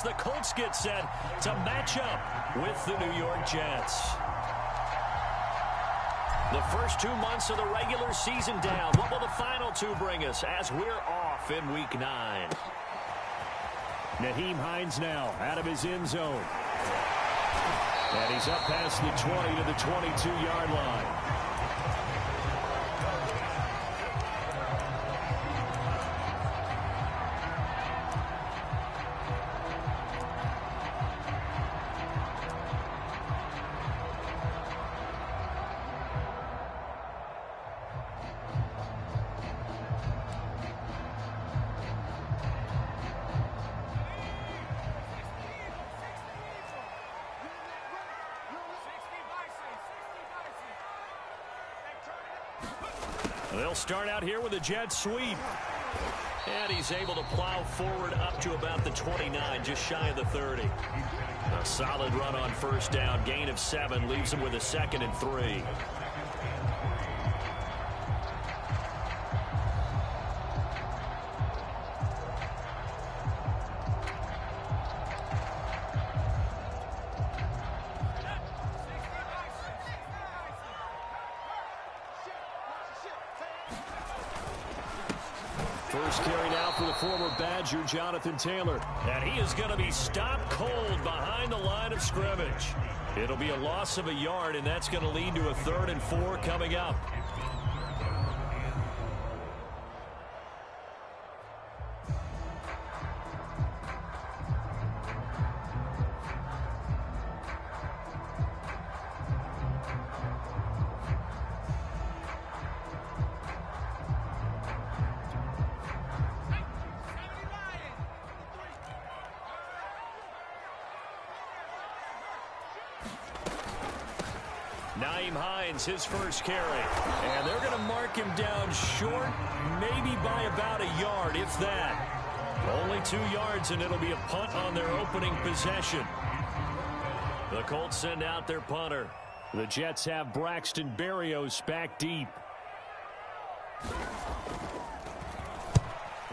The Colts get set to match up with the New York Jets. The first 2 months of the regular season down. What will the final two bring us as we're off in Week 9? Nyheim Hines now out of his end zone. And he's up past the 20 to the 22-yard line. They'll start out here with a jet sweep. And he's able to plow forward up to about the 29, just shy of the 30. A solid run on first down. Gain of 7 leaves him with a 2nd and 3. First carry now for the former Badger, Jonathan Taylor. And he is going to be stopped cold behind the line of scrimmage. It'll be a loss of a yard, and that's going to lead to a 3rd and 4 coming up. Nyheim Hines, his first carry. And they're going to mark him down short, maybe by about a yard, if that. Only 2 yards, and it'll be a punt on their opening possession. The Colts send out their punter. The Jets have Braxton Berrios back deep.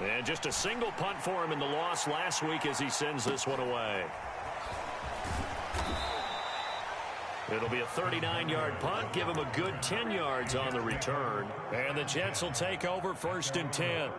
And just a single punt for him in the loss last week as he sends this one away. It'll be a 39-yard punt. Give him a good 10 yards on the return. And the Jets will take over 1st and 10.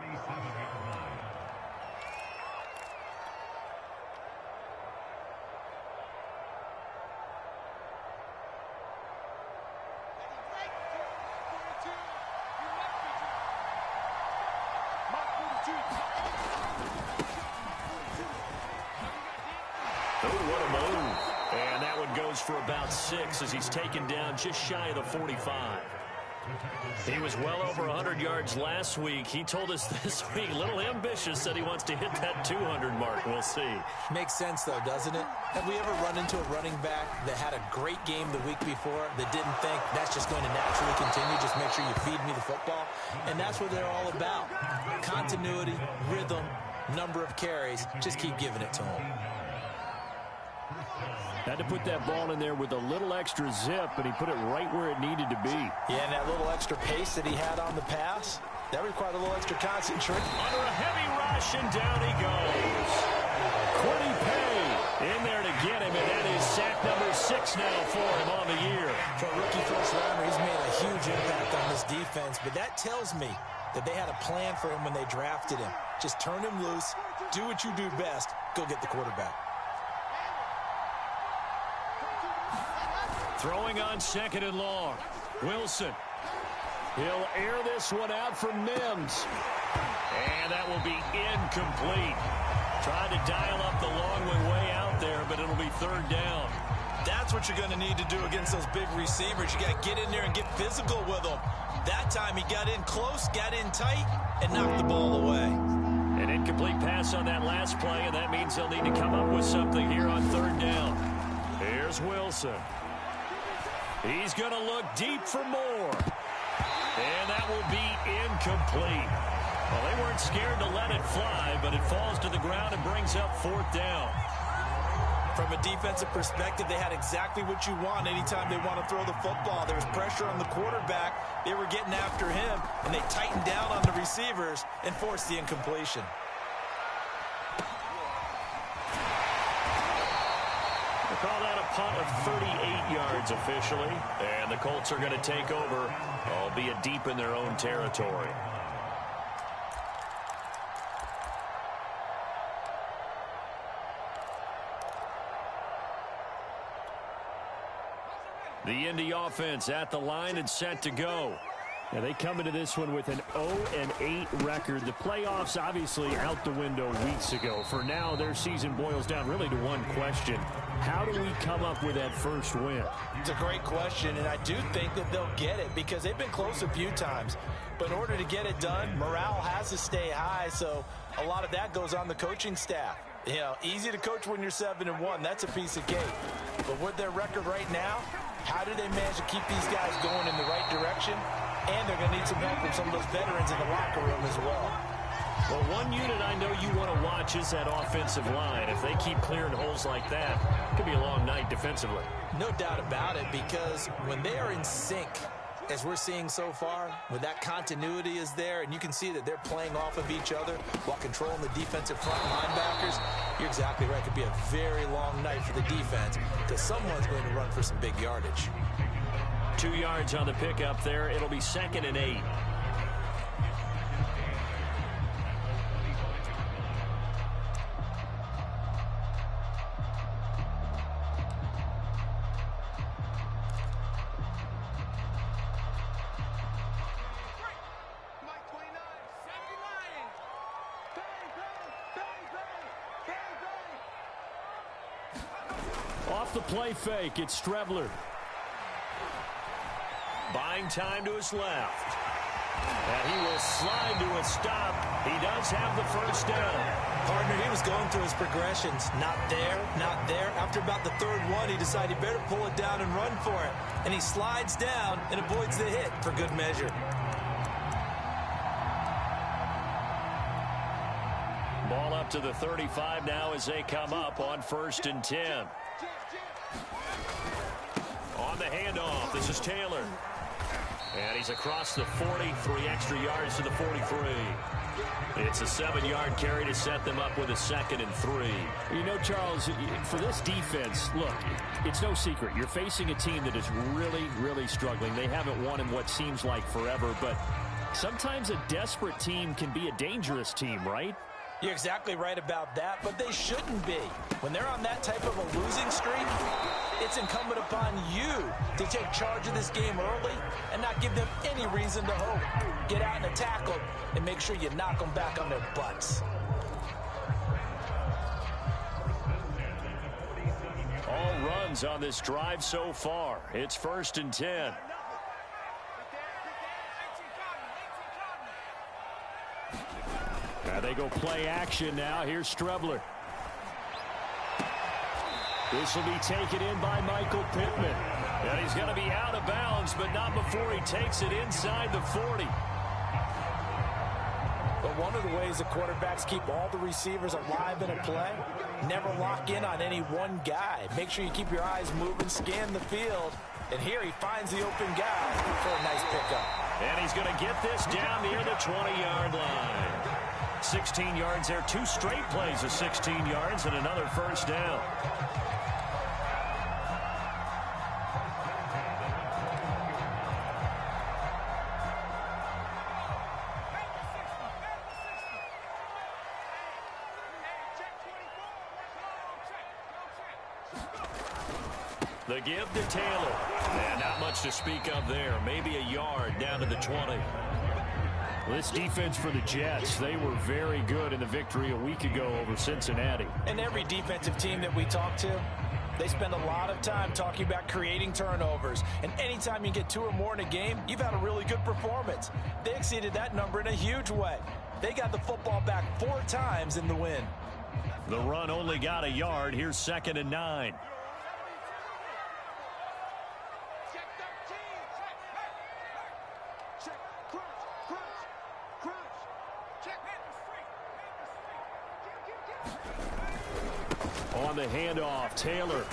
For about 6 as he's taken down just shy of the 45. He was well over 100 yards last week. He told us this week, a little ambitious, said he wants to hit that 200 mark. We'll see. Makes sense, though, doesn't it? Have we ever run into a running back that had a great game the week before that didn't think that's just going to naturally continue? Just make sure you feed me the football. And that's what they're all about. Continuity, rhythm, number of carries. Just keep giving it to him. Had to put that ball in there with a little extra zip, and he put it right where it needed to be. Yeah, and that little extra pace that he had on the pass, that required a little extra concentration. Under a heavy rush, and down he goes. Quiddy Pay in there to get him, and that is sack number 6 now for him on the year. For a rookie first rounder, he's made a huge impact on this defense, but that tells me that they had a plan for him when they drafted him. Just turn him loose, do what you do best, go get the quarterback. Throwing on 2nd and long. Wilson. He'll air this one out for Mims. And that will be incomplete. Trying to dial up the long way out there, but it'll be 3rd down. That's what you're going to need to do against those big receivers. You got to get in there and get physical with them. That time he got in close, got in tight, and knocked the ball away. An incomplete pass on that last play, and that means they'll need to come up with something here on 3rd down. Here's Wilson. He's going to look deep for more. And that will be incomplete. Well, they weren't scared to let it fly, but it falls to the ground and brings up 4th down. From a defensive perspective, they had exactly what you want anytime they want to throw the football. There was pressure on the quarterback. They were getting after him, and they tightened down on the receivers and forced the incompletion. They call that a punt of 38 yards officially. And the Colts are going to take over, albeit deep in their own territory. The Indy offense at the line and set to go. Yeah, they come into this one with an 0-8 record. The playoffs obviously out the window weeks ago. For now, their season boils down really to one question. How do we come up with that first win? It's a great question, and I do think that they'll get it because they've been close a few times. But in order to get it done, morale has to stay high, so a lot of that goes on the coaching staff. You know, easy to coach when you're 7-1. That's a piece of cake. But with their record right now, how do they manage to keep these guys going in the right direction? And they're going to need some help from some of those veterans in the locker room as well. Well, one unit I know you want to watch is that offensive line. If they keep clearing holes like that, it could be a long night defensively. No doubt about it, because when they are in sync, as we're seeing so far, when that continuity is there, and you can see that they're playing off of each other while controlling the defensive front linebackers, you're exactly right. It could be a very long night for the defense because someone's going to run for some big yardage. 2 yards on the pickup there. It'll be 2nd and 8. Off the play fake, it's Strebler. Buying time to his left. And he will slide to a stop. He does have the first down. Partner, he was going through his progressions. Not there, not there. After about the third one, he decided he better pull it down and run for it. And he slides down and avoids the hit for good measure. Ball up to the 35 now as they come up on 1st and 10. On the handoff, this is Taylor. And he's across the 40, 3 extra yards to the 43. It's a 7-yard carry to set them up with a 2nd and 3. You know, Charles, for this defense, look, it's no secret. You're facing a team that is really, really struggling. They haven't won in what seems like forever, but sometimes a desperate team can be a dangerous team, right? You're exactly right about that, but they shouldn't be. When they're on that type of a losing streak, it's incumbent upon you to take charge of this game early and not give them any reason to hope. Get out and attack them and make sure you knock them back on their butts. All runs on this drive so far. It's 1st and 10. They go play action now. Here's Strebler. This will be taken in by Michael Pittman. And he's going to be out of bounds, but not before he takes it inside the 40. But one of the ways the quarterbacks keep all the receivers alive in a play, never lock in on any one guy. Make sure you keep your eyes moving, scan the field. And here he finds the open guy for a nice pickup. And he's going to get this down near the 20-yard line. 16 yards there, 2 straight plays of 16 yards and another first down. The give to Taylor. And not much to speak of there. Maybe a yard down to the 20. This defense for the Jets, they were very good in the victory a week ago over Cincinnati. And every defensive team that we talk to, they spend a lot of time talking about creating turnovers. And anytime you get 2 or more in a game, you've had a really good performance. They exceeded that number in a huge way. They got the football back 4 times in the win. The run only got a yard. Here's 2nd and 9. On the handoff, Taylor.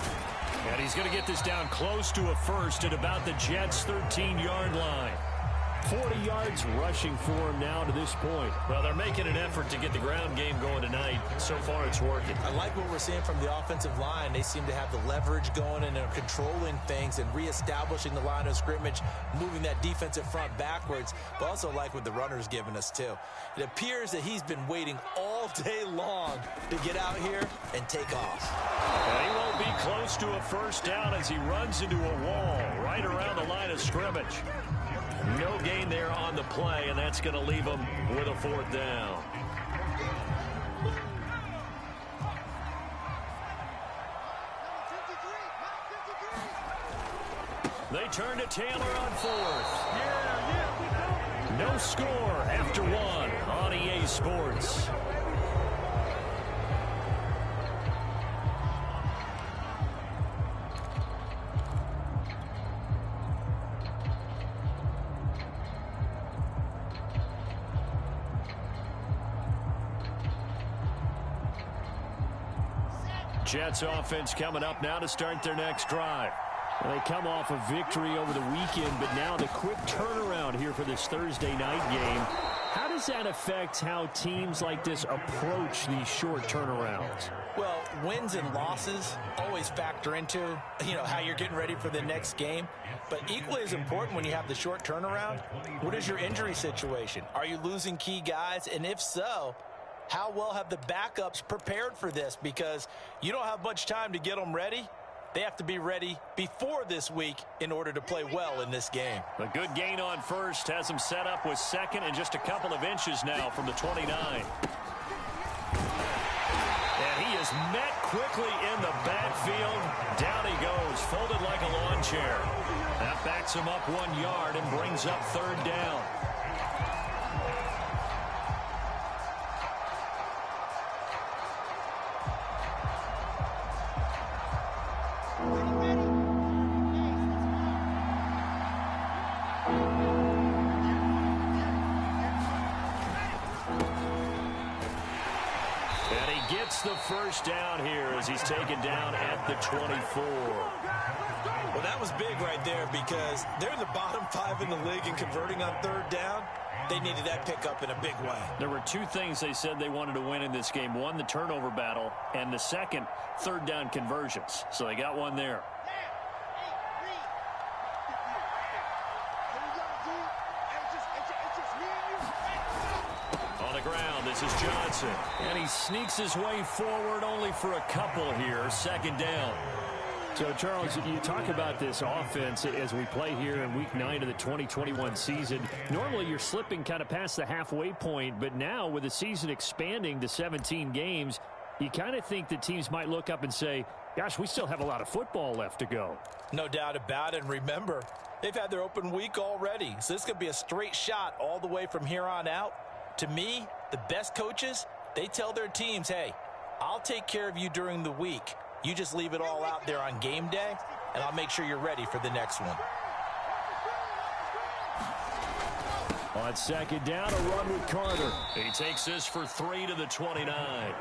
And he's going to get this down close to a first at about the Jets' 13-yard line. 40 yards rushing for him now to this point. Well, they're making an effort to get the ground game going tonight. So far, it's working. I like what we're seeing from the offensive line. They seem to have the leverage going and they're controlling things and reestablishing the line of scrimmage, moving that defensive front backwards, but also like what the runner's giving us, too. It appears that he's been waiting all day long to get out here and take off. And he won't be close to a first down as he runs into a wall right around the line of scrimmage. No gain there on the play, and that's going to leave him with a fourth down. They turn to Taylor on fourth. No score after one on EA Sports. Jets offense coming up now to start their next drive. Well, they come off a victory over the weekend, but now the quick turnaround here for this Thursday night game. How does that affect how teams like this approach these short turnarounds? Well, wins and losses always factor into, how you're getting ready for the next game. But equally as important when you have the short turnaround, what is your injury situation? Are you losing key guys? And if so, how well have the backups prepared for this? Because you don't have much time to get them ready. They have to be ready before this week in order to play well in this game. A good gain on first has him set up with second and just a couple of inches now from the 29. And he is met quickly in the backfield. Down he goes, folded like a lawn chair. That backs him up 1 yard and brings up third down. The first down here as he's taken down at the 24. Well, that was big right there because they're in the bottom 5 in the league and converting on third down. They needed that pickup in a big way. There were two things they said they wanted to win in this game. One, the turnover battle, and the second, third down conversions. So they got one there. This is Johnson, and he sneaks his way forward only for a couple here. Second down. So, Charles, you talk about this offense as we play here in Week 9 of the 2021 season. Normally, you're slipping kind of past the halfway point, but now with the season expanding to 17 games, you kind of think that teams might look up and say, gosh, we still have a lot of football left to go. No doubt about it. And remember, they've had their open week already, so this could be a straight shot all the way from here on out. To me, the best coaches, they tell their teams, hey, I'll take care of you during the week. You just leave it all out there on game day, and I'll make sure you're ready for the next one. On second down, a run with Carter. He takes this for 3 to the 29.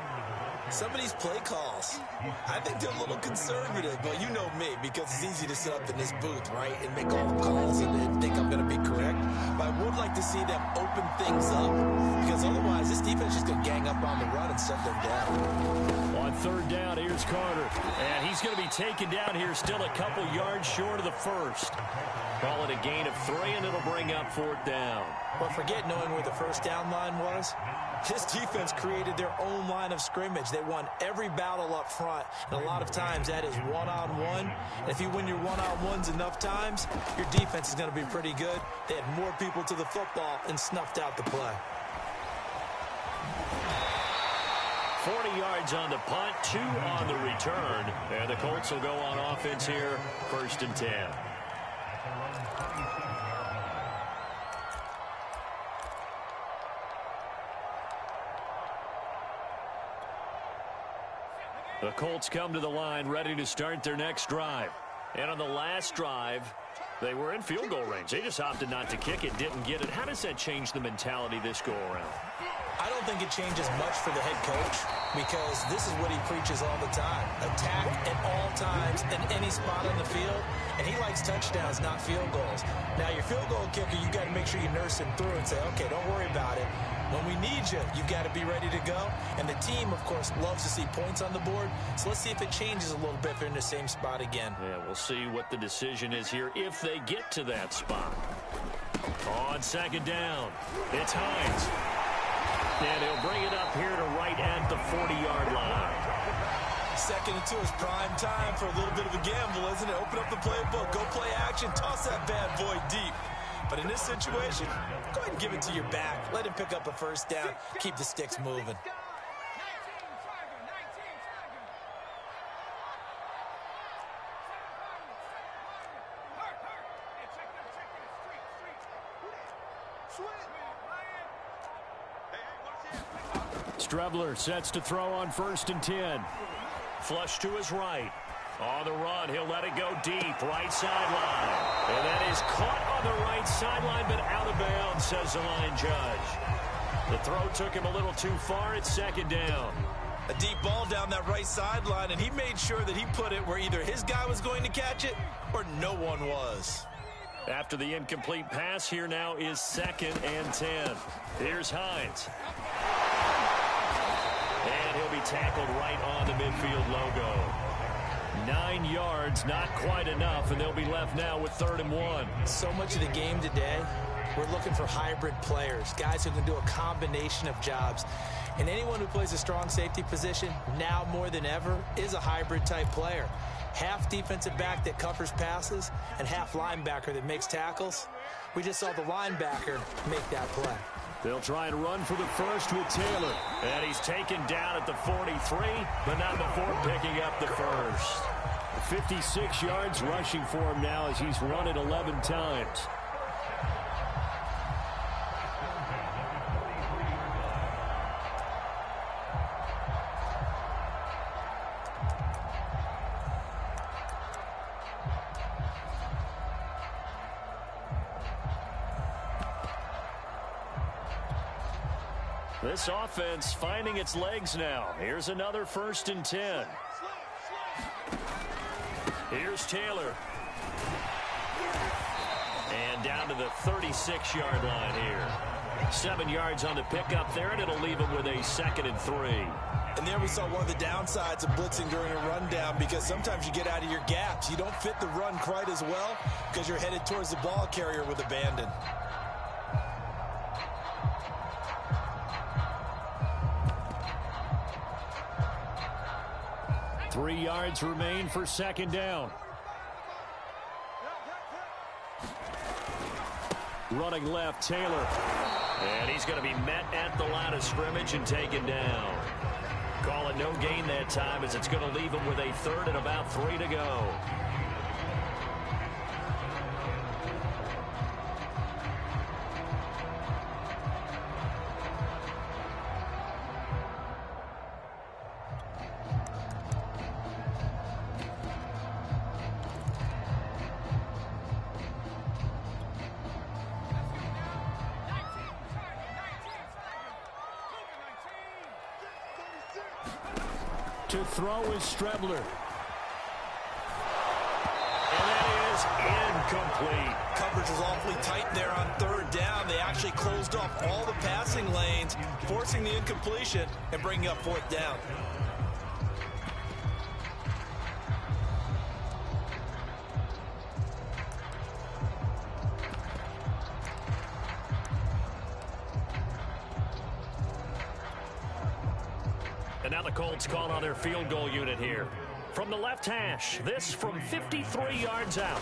Some of these play calls, I think they're a little conservative, but you know me, because it's easy to sit up in this booth, right, and make all the calls and think I'm going to be correct. But I would like to see them open things up, because otherwise this defense is just going to gang up on the run and shut them down. On third down, here's Carter. And he's going to be taken down here, still a couple yards short of the first. Call it a gain of 3, and it'll bring up fourth down. But forget knowing where the first down line was. This defense created their own line of scrimmage. They won every battle up front, and a lot of times that is one-on-one. And if you win your one-on-ones enough times, your defense is going to be pretty good. They had more people to the football and snuffed out the play. 40 yards on the punt, 2 on the return. And the Colts will go on offense here, 1st and 10. The Colts come to the line ready to start their next drive. And on the last drive, they were in field goal range. They just opted not to kick it, didn't get it. How does that change the mentality this go around? I don't think it changes much for the head coach because this is what he preaches all the time. Attack at all times in any spot on the field, and he likes touchdowns, not field goals. Now, your field goal kicker, you got to make sure you nurse him through and say, okay, don't worry about it. When we need you, you've got to be ready to go. And the team, of course, loves to see points on the board. So let's see if it changes a little bit if they're in the same spot again. Yeah, we'll see what the decision is here if they get to that spot. On second down, it's Hines. And he'll bring it up here to right at the 40-yard line. Second and 2 is prime time for a little bit of a gamble, isn't it? Open up the playbook, go play action, toss that bad boy deep. But in this situation, go ahead and give it to your back. Let him pick up a first down. Keep the sticks moving. Strebler sets to throw on 1st and 10. Flush to his right. On the run, he'll let it go deep, right sideline. And that is caught on the right sideline, but out of bounds, says the line judge. The throw took him a little too far. It's second down. A deep ball down that right sideline, and he made sure that he put it where either his guy was going to catch it or no one was. After the incomplete pass, here now is 2nd and 10. Here's Hines. And he'll be tackled right on the midfield logo. 9 yards, not quite enough, and they'll be left now with 3rd and 1. So much of the game today, we're looking for hybrid players, guys who can do a combination of jobs. And anyone who plays a strong safety position, now more than ever, is a hybrid type player. Half defensive back that covers passes and half linebacker that makes tackles. We just saw the linebacker make that play. They'll try and run for the first with Taylor. And he's taken down at the 43, but not before picking up the first. 56 yards rushing for him now as he's run it 11 times. This offense finding its legs now. Here's another 1st and 10. Here's Taylor. And down to the 36-yard line here. 7 yards on the pickup there, and it'll leave him with a 2nd and 3. And there we saw one of the downsides of blitzing during a rundown, because sometimes you get out of your gaps. You don't fit the run quite as well because you're headed towards the ball carrier with abandon. Three yards remain for 2nd down. Running left, Taylor. And he's going to be met at the line of scrimmage and taken down. Call it no gain that time, as it's going to leave him with a 3rd and about 3 to go. To throw is Strebler. And that is incomplete. Coverage was awfully tight there on 3rd down. They actually closed off all the passing lanes, forcing the incompletion and bringing up 4th down. And now the Colts call on their field goal unit here. From the left hash, this from 53 yards out.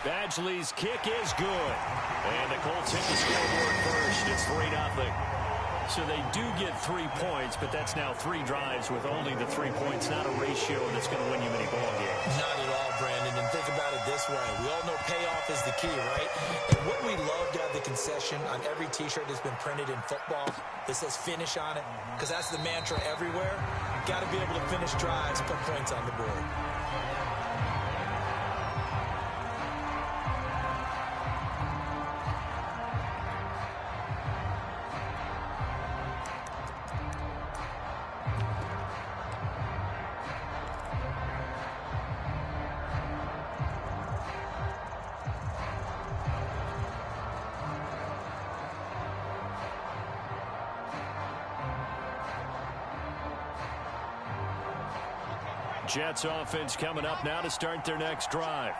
Badgley's kick is good. And the Colts hit the scoreboard first. It's 3-0. So they do get 3 points, but that's now 3 drives with only the 3 points, not a ratio that's going to win you many ball games. Not at all, Brandon. And think about it this way. We all know payoff is the key, right? And what we love to have the concession on every T-shirt that's been printed in football that says finish on it, because that's the mantra everywhere. Got to be able to finish drives, put points on the board. Jets offense coming up now to start their next drive.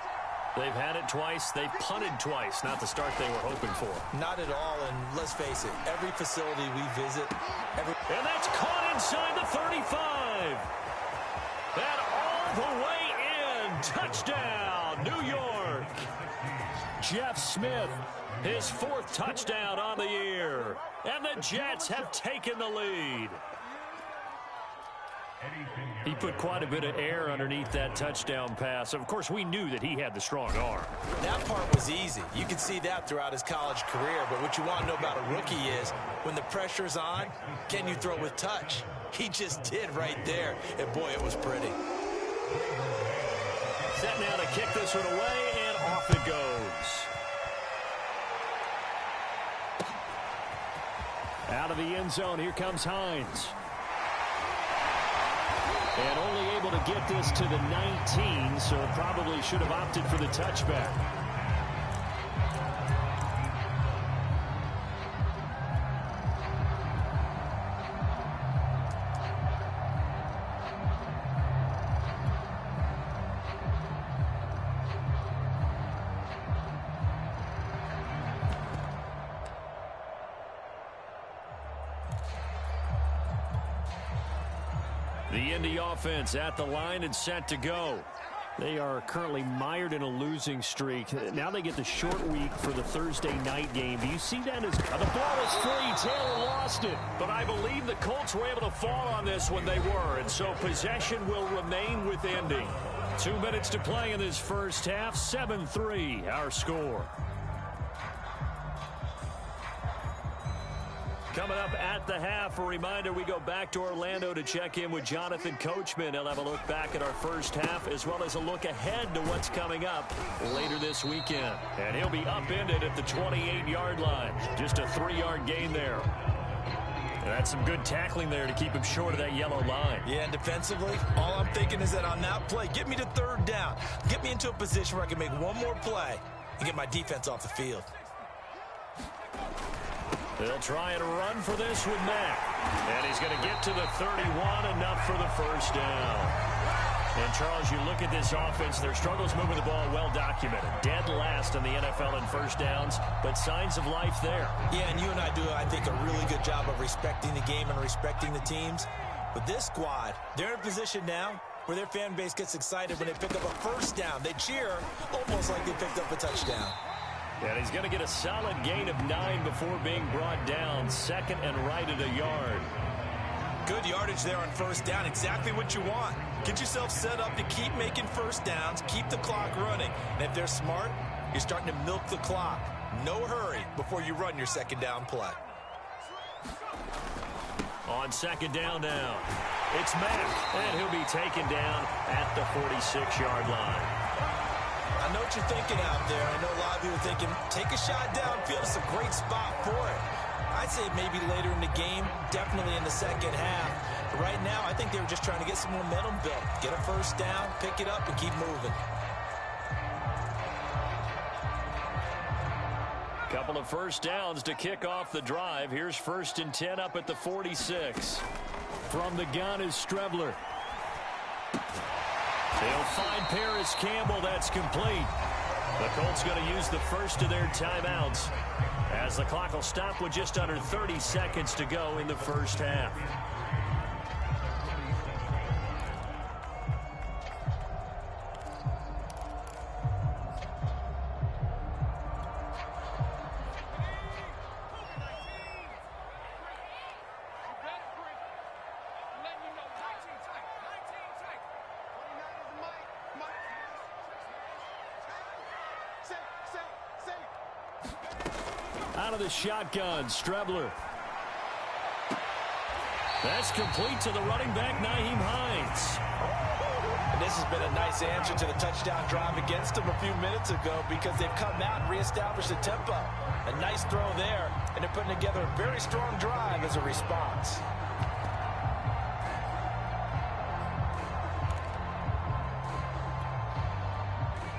They've had it twice. They've punted twice. Not the start they were hoping for. Not at all, and let's face it, every facility we visit... And that's caught inside the 35. That all the way in. Touchdown, New York. Jeff Smith, his 4th touchdown on the year. And the Jets have taken the lead. He put quite a bit of air underneath that touchdown pass. Of course, we knew that he had the strong arm. That part was easy. You can see that throughout his college career. But what you want to know about a rookie is when the pressure's on, can you throw with touch? He just did right there. And, boy, it was pretty. Set now to kick this one away, and off it goes. Out of the end zone, here comes Hines. And only able to get this to the 19, so probably should have opted for the touchback. The Indy offense at the line and set to go. They are currently mired in a losing streak. Now they get the short week for the Thursday night game. Do you see that as... The ball is free. Taylor lost it. But I believe the Colts were able to fall on this when they were. And so possession will remain with Indy. 2 minutes to play in this first half. 7-3 our score. Coming up at the half, a reminder, we go back to Orlando to check in with Jonathan Coachman. He'll have a look back at our first half as well as a look ahead to what's coming up later this weekend. And he'll be upended at the 28-yard line. Just a 3-yard gain there. And that's some good tackling there to keep him short of that yellow line. Yeah, and defensively, all I'm thinking is that on that play, get me to 3rd down. Get me into a position where I can make one more play and get my defense off the field. They'll try and run for this with Mack. And he's going to get to the 31, enough for the first down. And, Charles, you look at this offense, their struggles moving the ball well documented. Dead last in the NFL in first downs, but signs of life there. Yeah, and you and I do, I think, a really good job of respecting the game and respecting the teams. But this squad, they're in a position now where their fan base gets excited when they pick up a first down. They cheer almost like they picked up a touchdown. And he's going to get a solid gain of 9 before being brought down. 2nd and right at a yard. Good yardage there on first down. Exactly what you want. Get yourself set up to keep making first downs. Keep the clock running. And if they're smart, you're starting to milk the clock. No hurry before you run your 2nd down play. On 2nd down now, it's Mack. And he'll be taken down at the 46-yard line. I know what you're thinking out there. I know a lot of you are thinking, take a shot downfield. It's a great spot for it. I'd say maybe later in the game, definitely in the second half. But right now, I think they were just trying to get some momentum built. Get a first down, pick it up, and keep moving. Couple of first downs to kick off the drive. Here's 1st and 10 up at the 46. From the gun is Strebler. They'll find Paris Campbell. That's complete. The Colts going to use the first of their timeouts as the clock will stop with just under 30 seconds to go in the first half. Out of the shotgun, Strebler. That's complete to the running back, Nyheim Hines. And this has been a nice answer to the touchdown drive against them a few minutes ago because they've come out and reestablished the tempo. A nice throw there, and they're putting together a very strong drive as a response.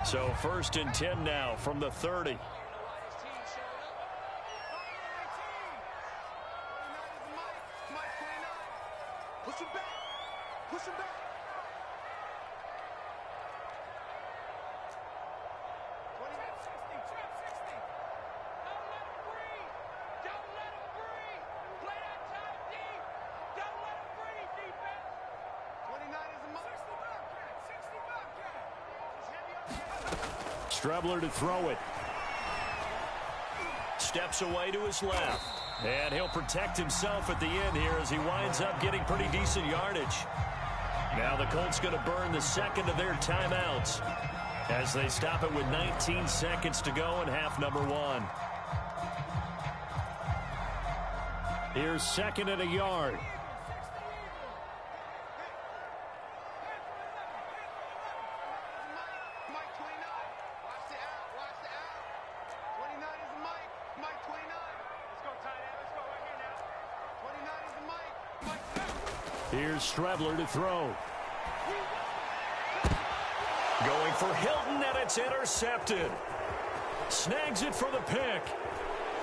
So 1st and 10 now from the 30. Strebler to throw it. Steps away to his left. And he'll protect himself at the end here as he winds up getting pretty decent yardage. Now the Colts going to burn the second of their timeouts as they stop it with 19 seconds to go in half number 1. Here's second and a yard. Here's Strebler to throw. Going for Hilton, and it's intercepted. Snags it for the pick.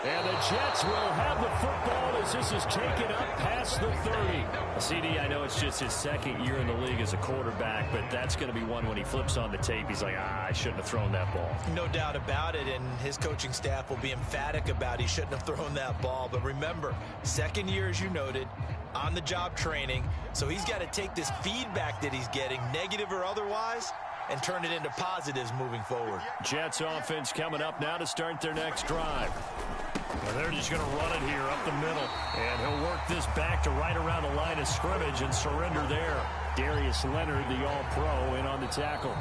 And the Jets will have the football as this is taken up past the 30. CD, I know it's just his second year in the league as a quarterback, but that's going to be one when he flips on the tape. He's like, I shouldn't have thrown that ball. No doubt about it, and his coaching staff will be emphatic about he shouldn't have thrown that ball. But remember, second year, as you noted, on-the-job training, so he's got to take this feedback that he's getting, negative or otherwise, and turn it into positives moving forward. Jets offense coming up now to start their next drive. Well, they're just going to run it here up the middle. And he'll work this back to right around the line of scrimmage and surrender there. Darius Leonard, the all-pro, in on the tackle.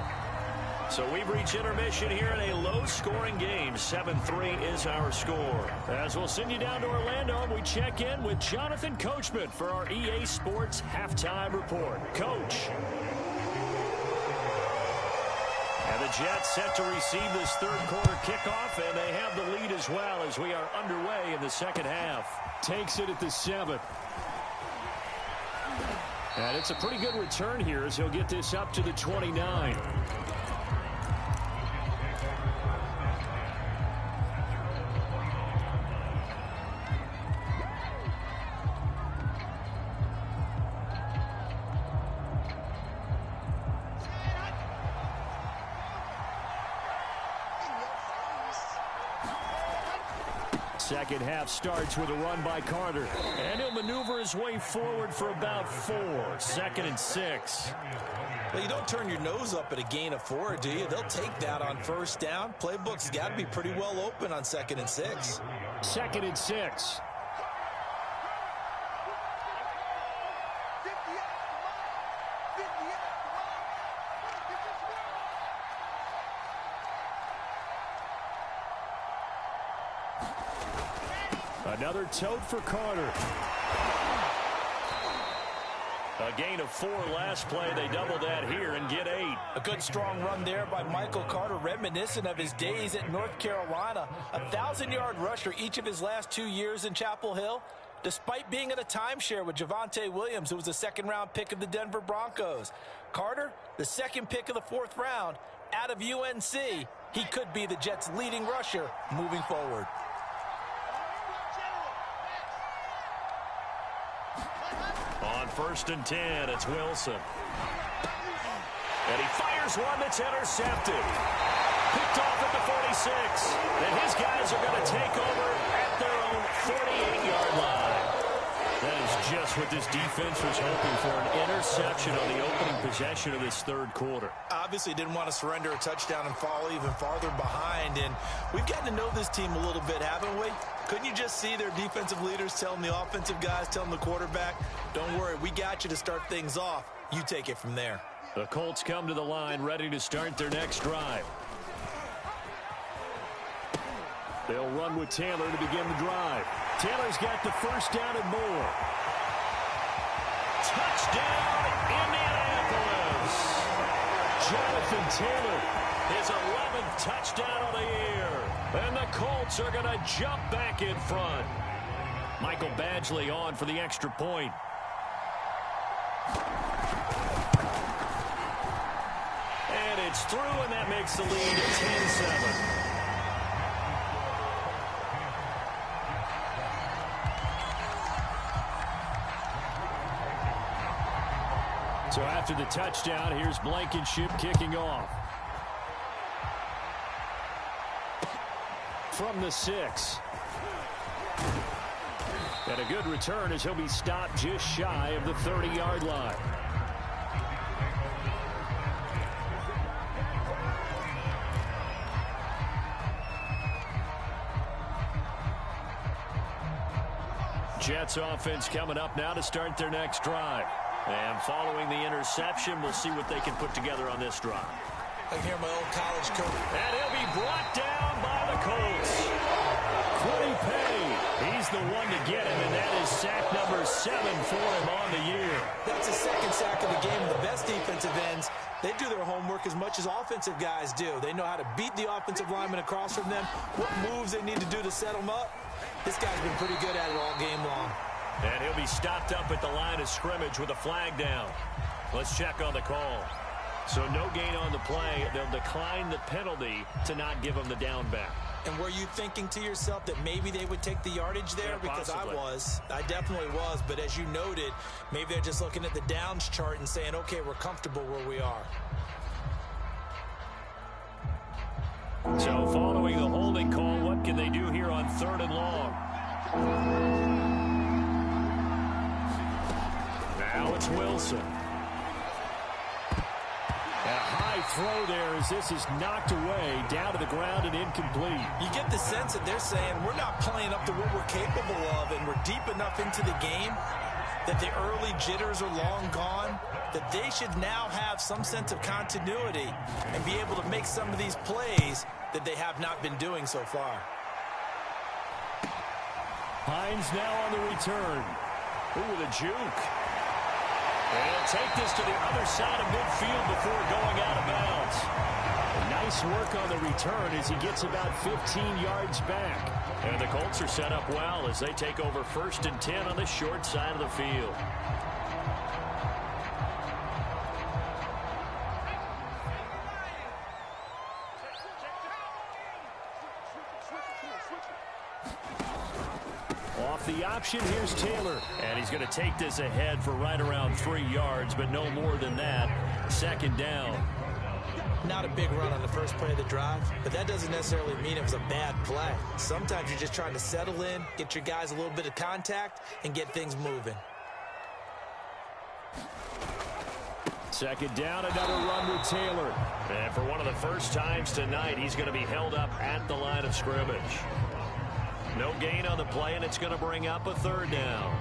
So we've reached intermission here in a low-scoring game. 7-3 is our score. As we'll send you down to Orlando, and we check in with Jonathan Coachman for our EA Sports Halftime Report. Coach. And the Jets set to receive this third quarter kickoff, and they have the lead as well as we are underway in the second half. Takes it at the 7. And it's a pretty good return here as he'll get this up to the 29. Second half starts with a run by Carter. And he'll maneuver his way forward for about 4. 2nd and 6. Well, you don't turn your nose up at a gain of 4, do you? They'll take that on first down. Playbook's got to be pretty well open on 2nd and 6. 2nd and 6. Another tote for Carter. A gain of 4 last play. They double that here and get 8. A good strong run there by Michael Carter, reminiscent of his days at North Carolina. A 1,000-yard rusher each of his last 2 years in Chapel Hill. Despite being in a timeshare with Javonte Williams, who was a second-round pick of the Denver Broncos. Carter, the second pick of the 4th round, out of UNC. He could be the Jets' leading rusher moving forward. On 1st and 10, it's Wilson. And he fires one that's intercepted. Picked off at the 46. And his guys are going to take over at their own 48-yard line. That is just what this defense was hoping for, an interception on the opening possession of this third quarter. Obviously didn't want to surrender a touchdown and fall even farther behind. And we've gotten to know this team a little bit, haven't we? Couldn't you just see their defensive leaders telling the offensive guys, telling the quarterback, don't worry, we got you to start things off. You take it from there. The Colts come to the line ready to start their next drive. They'll run with Taylor to begin the drive. Taylor's got the first down and more. Touchdown, Indianapolis. Jonathan Taylor. His 11th touchdown of the year. And the Colts are going to jump back in front. Michael Badgley on for the extra point. And it's through, and that makes the lead 10-7. So after the touchdown, here's Blankenship kicking off. From the 6. And a good return as he'll be stopped just shy of the 30-yard line. Jets offense coming up now to start their next drive. And following the interception, we'll see what they can put together on this drive. I can hear my old college coach. And he'll be brought down by the Colts. Quiddy Pay, he's the one to get him, and that is sack number 7 for him on the year. That's the second sack of the game. The best defensive ends, they do their homework as much as offensive guys do. They know how to beat the offensive lineman across from them, what moves they need to do to set them up. This guy's been pretty good at it all game long. And he'll be stopped up at the line of scrimmage with a flag down. Let's check on the call. So no gain on the play. They'll decline the penalty to not give him the down back. And were you thinking to yourself that maybe they would take the yardage there? Yeah, because possibly. I definitely was. But as you noted, maybe they're just looking at the downs chart and saying, okay, we're comfortable where we are. So following the holding call, what can they do here on 3rd and long? Now it's Wilson. A high throw there as this is knocked away, down to the ground and incomplete. You get the sense that they're saying we're not playing up to what we're capable of, and we're deep enough into the game that the early jitters are long gone, that they should now have some sense of continuity and be able to make some of these plays that they have not been doing so far. Hines now on the return. Ooh, the juke. And he'll take this to the other side of midfield before going out of bounds. Nice work on the return as he gets about 15 yards back. And the Colts are set up well as they take over 1st and 10 on the short side of the field. Off the option, here's Taylor. And he's going to take this ahead for right around 3 yards, but no more than that. 2nd down. Not a big run on the first play of the drive, but that doesn't necessarily mean it was a bad play. Sometimes you're just trying to settle in, get your guys a little bit of contact, and get things moving. 2nd down, another run with Taylor. And for one of the first times tonight, he's going to be held up at the line of scrimmage. No gain on the play, and it's going to bring up a 3rd down.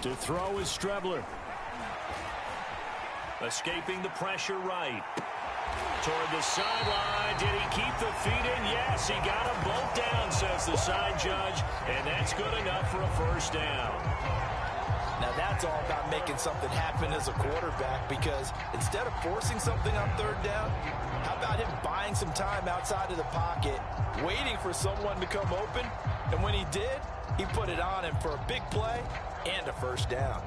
To throw is Strebler. Escaping the pressure right. Toward the sideline. Did he keep the feet in? Yes, he got them both down, says the side judge. And that's good enough for a 1st down. Now that's all about making something happen as a quarterback, because instead of forcing something on 3rd down, how about him buying some time outside of the pocket, waiting for someone to come open, and when he did, he put it on him for a big play and a 1st down.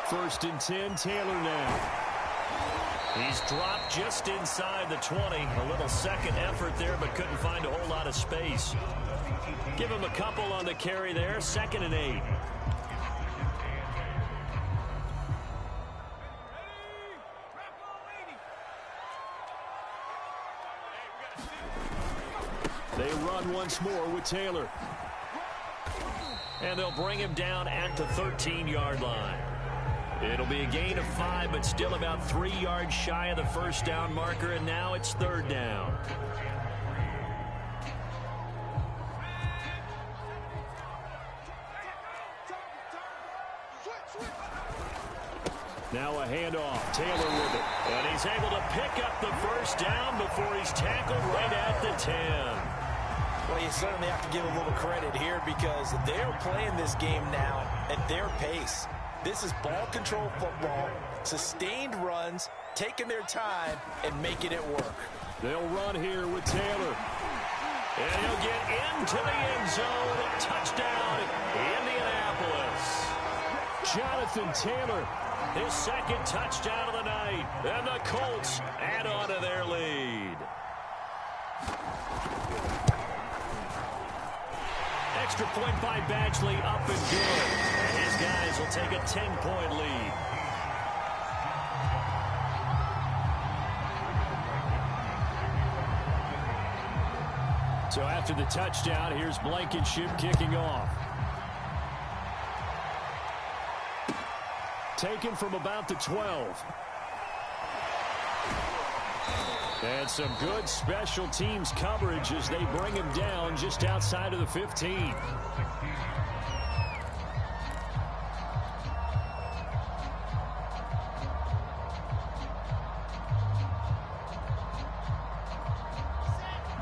First and 10, Taylor now. He's dropped just inside the 20. A little second effort there, but couldn't find a whole lot of space. Give him a couple on the carry there. 2nd and 8. They run once more with Taylor. And they'll bring him down at the 13-yard line. It'll be a gain of 5, but still about 3 yards shy of the 1st down marker, and now it's 3rd down. Now a handoff. Taylor with it. And he's able to pick up the 1st down before he's tackled right at the 10. Well, you certainly have to give a little credit here, because they're playing this game now at their pace. This is ball control football, sustained runs, taking their time and making it work. They'll run here with Taylor. And he'll get into the end zone. Touchdown, Indianapolis. Jonathan Taylor, his 2nd touchdown of the night. And the Colts add on to their lead. Extra point by Badgley, up and good. And his guys will take a 10-point lead. So after the touchdown, here's Blankenship kicking off. Taken from about the 12. And some good special teams coverage as they bring him down just outside of the 15.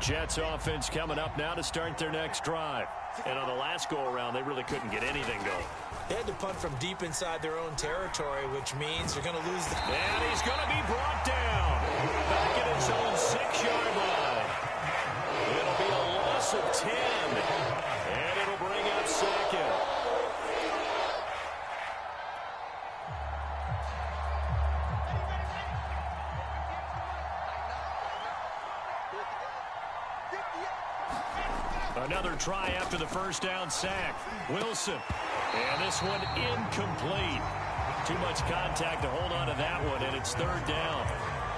Jets offense coming up now to start their next drive. And on the last go-around, they really couldn't get anything going. They had to punt from deep inside their own territory, which means they're going to lose the... And he's going to be brought down back at his own 6-yard line. It'll be a loss of 10. And it'll bring up second. Another try after the first down sack. Wilson. And this one incomplete. Too much contact to hold on to that one, and it's third down.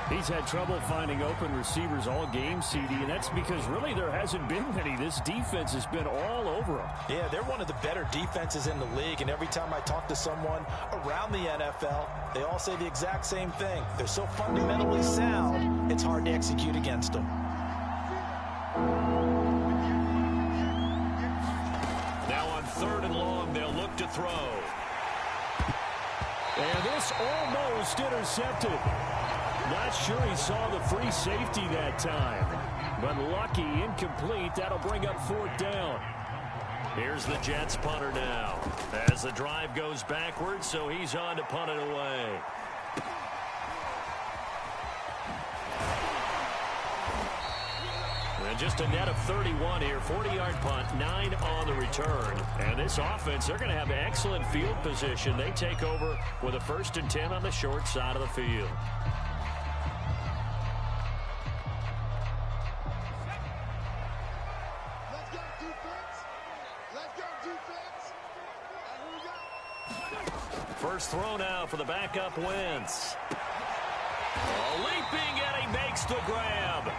He's had trouble finding open receivers all game, CD, and that's because really there hasn't been many. This defense has been all over him. Yeah, they're one of the better defenses in the league, and every time I talk to someone around the NFL, they all say the exact same thing. They're so fundamentally sound, it's hard to execute against them. Third and long, they'll look to throw. And this almost intercepted. Not sure he saw the free safety that time. But lucky, incomplete. That'll bring up fourth down. Here's the Jets punter now. As the drive goes backwards, so he's on to punt it away. And just a net of 31 here. 40-yard punt, 9 on the return. And this offense, they're going to have excellent field position. They take over with a 1st and 10 on the short side of the field. Let's go, defense. Let's go, defense. First throw now for the backup Wentz. Leaping, and he makes the grab.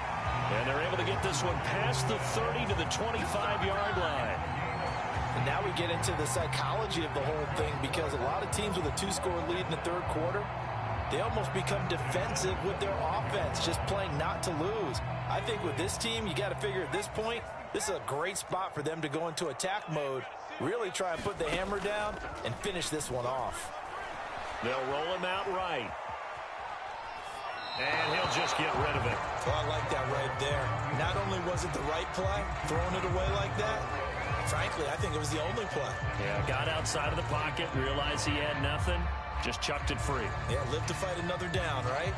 And they're able to get this one past the 30 to the 25-yard line. And now we get into the psychology of the whole thing, because a lot of teams with a 2-score lead in the third quarter, they almost become defensive with their offense, just playing not to lose. I think with this team, you got to figure at this point, this is a great spot for them to go into attack mode, really try and put the hammer down and finish this one off. They'll roll him out right. And he'll just get rid of it. Well, I like that right there. Not only was it the right play, throwing it away like that, frankly, I think it was the only play. Yeah, got outside of the pocket, realized he had nothing, just chucked it free. Yeah, live to fight another down, right?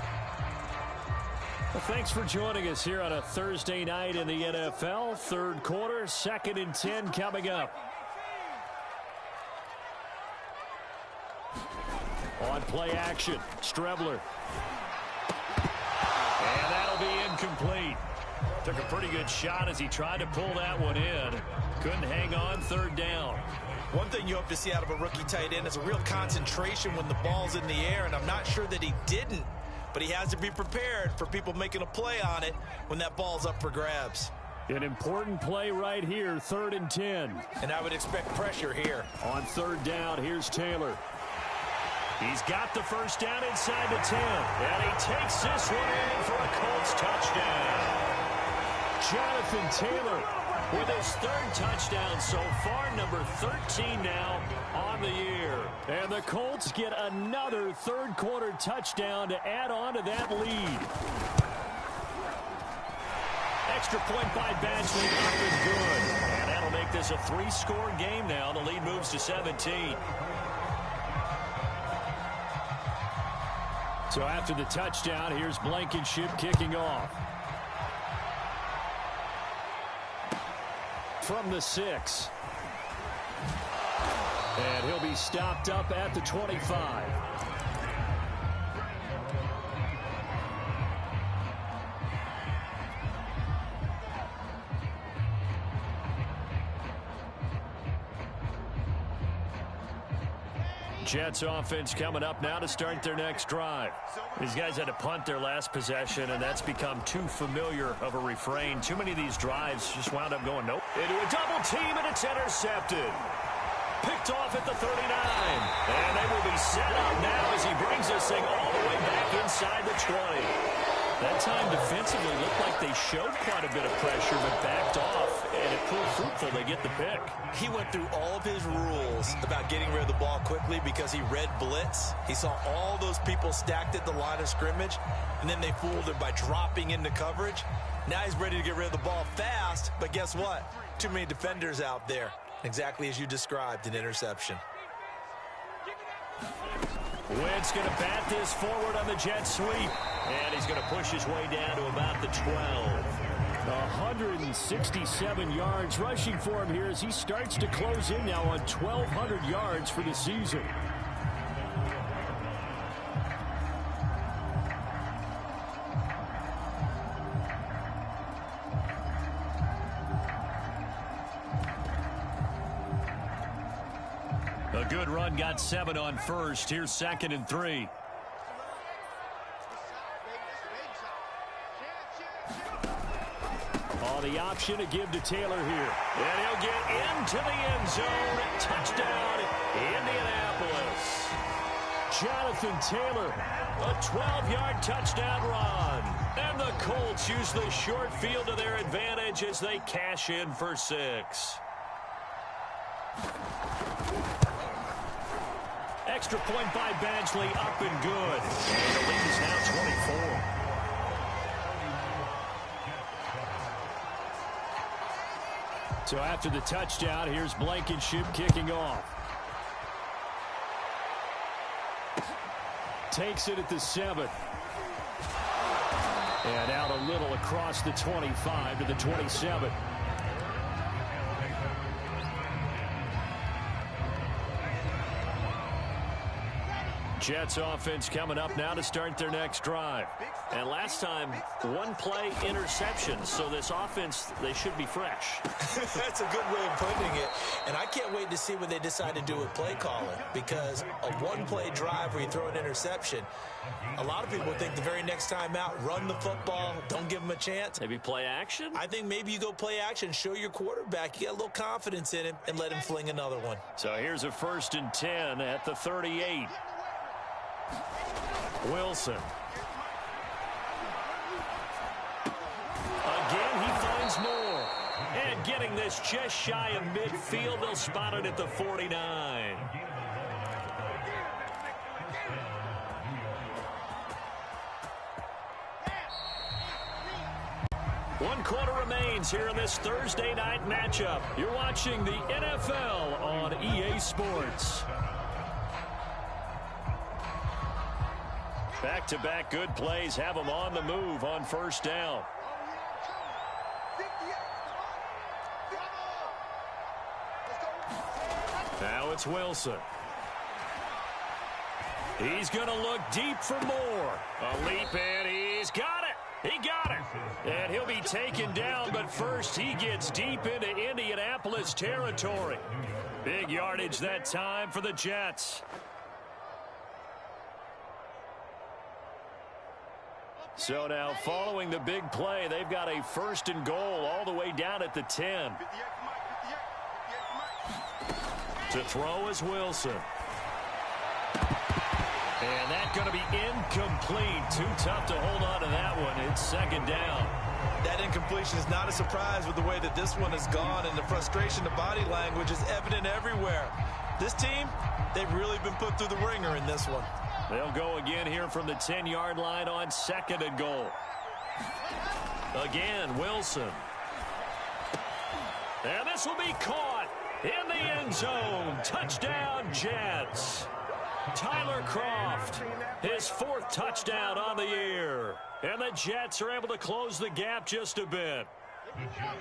Well, thanks for joining us here on a Thursday night in the NFL. Third quarter, 2nd and 10 coming up. On play action, Strebler. And that'll be incomplete. Took a pretty good shot as he tried to pull that one in. Couldn't hang on, third down. One thing you hope to see out of a rookie tight end is a real concentration when the ball's in the air, and I'm not sure that he didn't, but he has to be prepared for people making a play on it when that ball's up for grabs. An important play right here, 3rd and 10. And I would expect pressure here. On third down, here's Taylor. He's got the first down inside the 10. And he takes this one in for a Colts touchdown. Jonathan Taylor with his 3rd touchdown so far, number 13 now on the year. And the Colts get another third quarter touchdown to add on to that lead. Extra point by Badgley, up and good. And that'll make this a 3-score game now. The lead moves to 17. So after the touchdown, here's Blankenship kicking off. From the 6. And he'll be stopped up at the 25. Jets offense coming up now to start their next drive. These guys had to punt their last possession, and that's become too familiar of a refrain. Too many of these drives just wound up going nope. Into a double team, and it's intercepted. Picked off at the 39. And they will be set up now as he brings this thing all the way back inside the 20. That time defensively looked like they showed quite a bit of pressure but backed off, and it proved fruitful. They get the pick. He went through all of his rules about getting rid of the ball quickly because he read blitz. He saw all those people stacked at the line of scrimmage, and then they fooled him by dropping into coverage. Now he's ready to get rid of the ball fast, but guess what? Too many defenders out there. Exactly as you described, an interception. Wentz going to bat this forward on the jet sweep. And he's going to push his way down to about the 12. 167 yards rushing for him here as he starts to close in now on 1,200 yards for the season. A good run, got 7 on first. Here's 2nd and 3. On the option to give to Taylor here. And he'll get into the end zone. Touchdown, Indianapolis. Jonathan Taylor, a 12-yard touchdown run. And the Colts use the short field to their advantage as they cash in for 6. Extra point by Badgley, up and good. And the lead is now 24. So after the touchdown, here's Blankenship kicking off. Takes it at the 7. And out a little across the 25 to the 27. Jets offense coming up now to start their next drive. And last time, 1-play interception. So this offense, they should be fresh. That's a good way of putting it. And I can't wait to see what they decide to do with play calling. Because a 1-play drive where you throw an interception, a lot of people think the very next time out, run the football, don't give them a chance. Maybe play action? I think maybe you go play action, show your quarterback, you get a little confidence in him, and let him fling another one. So here's a 1st and 10 at the 38. Wilson. Again, he finds more. And getting this just shy of midfield, they'll spot it at the 49. One quarter remains here in this Thursday night matchup. You're watching the NFL on EA Sports. Back-to-back good plays have them on the move on 1st down. Now it's Wilson. He's going to look deep for more. A leap, and he's got it. He got it. And he'll be taken down, but first he gets deep into Indianapolis territory. Big yardage that time for the Jets. So now following the big play, they've got a 1st and goal all the way down at the 10. To throw is Wilson. And that's going to be incomplete. Too tough to hold on to that one. It's 2nd down. That incompletion is not a surprise with the way that this one has gone, and the frustration, the body language is evident everywhere. This team, they've really been put through the ringer in this one. They'll go again here from the 10-yard line on 2nd and goal. Again, Wilson. And this will be caught in the end zone. Touchdown, Jets. Tyler Kroft, his 4th touchdown on the year. And the Jets are able to close the gap just a bit.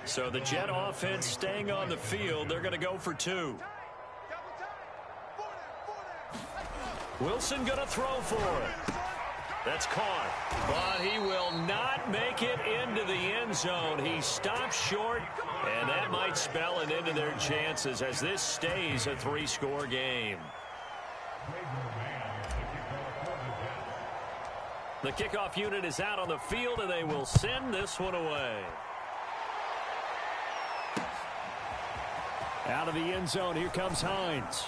So the Jet offense staying on the field. They're going to go for 2. Wilson going to throw for it. That's caught. But he will not make it into the end zone. He stops short, and that might spell an end to their chances as this stays a 3-score game. The kickoff unit is out on the field, and they will send this one away. Out of the end zone, here comes Hines.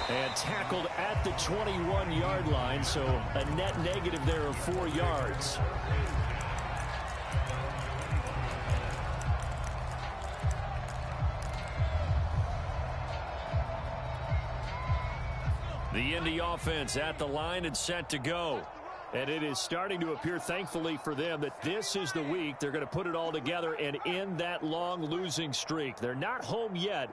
And tackled at the 21-yard line, so a net negative there of 4 yards. The Indy offense at the line and set to go. And it is starting to appear, thankfully for them, that this is the week they're going to put it all together and end that long losing streak. They're not home yet,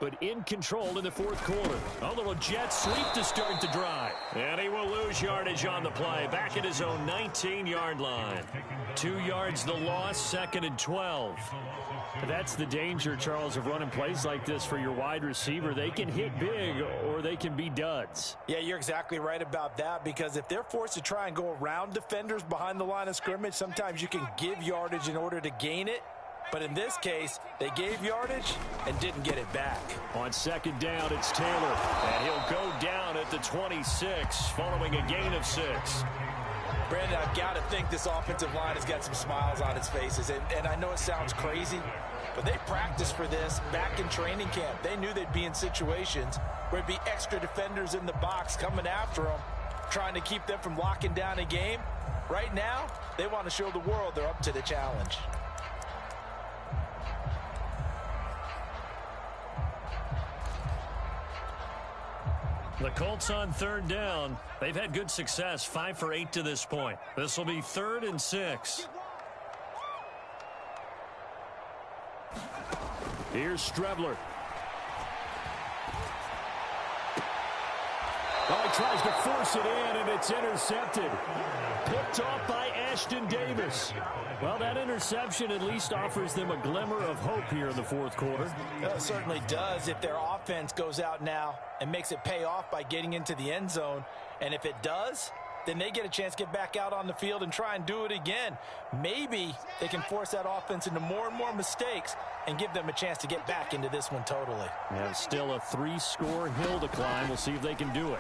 but in control in the fourth quarter. A little jet sweep to start the drive. And he will lose yardage on the play. Back at his own 19-yard line. 2 yards the loss, 2nd and 12. That's the danger, Charles, of running plays like this for your wide receiver. They can hit big or they can be duds. Yeah, you're exactly right about that, because if they're forced to try and go around defenders behind the line of scrimmage, sometimes you can give yardage in order to gain it. But in this case, they gave yardage and didn't get it back. On 2nd down, it's Taylor. And he'll go down at the 26 following a gain of 6. Brandon, I've got to think this offensive line has got some smiles on its faces. And I know it sounds crazy, but they practiced for this back in training camp. They knew they'd be in situations where it'd be extra defenders in the box coming after them, trying to keep them from locking down a game. Right now, they want to show the world they're up to the challenge. The Colts on 3rd down. They've had good success, 5 for 8 to this point. This will be 3rd and 6. Here's Strebler. Oh, he tries to force it in, and it's intercepted. Picked off by Ashton Davis. Well, that interception at least offers them a glimmer of hope here in the fourth quarter. It certainly does if their offense goes out now and makes it pay off by getting into the end zone. And if it does, then they get a chance to get back out on the field and try and do it again. Maybe they can force that offense into more and more mistakes and give them a chance to get back into this one totally. Yeah, still a 3-score hill to climb. We'll see if they can do it.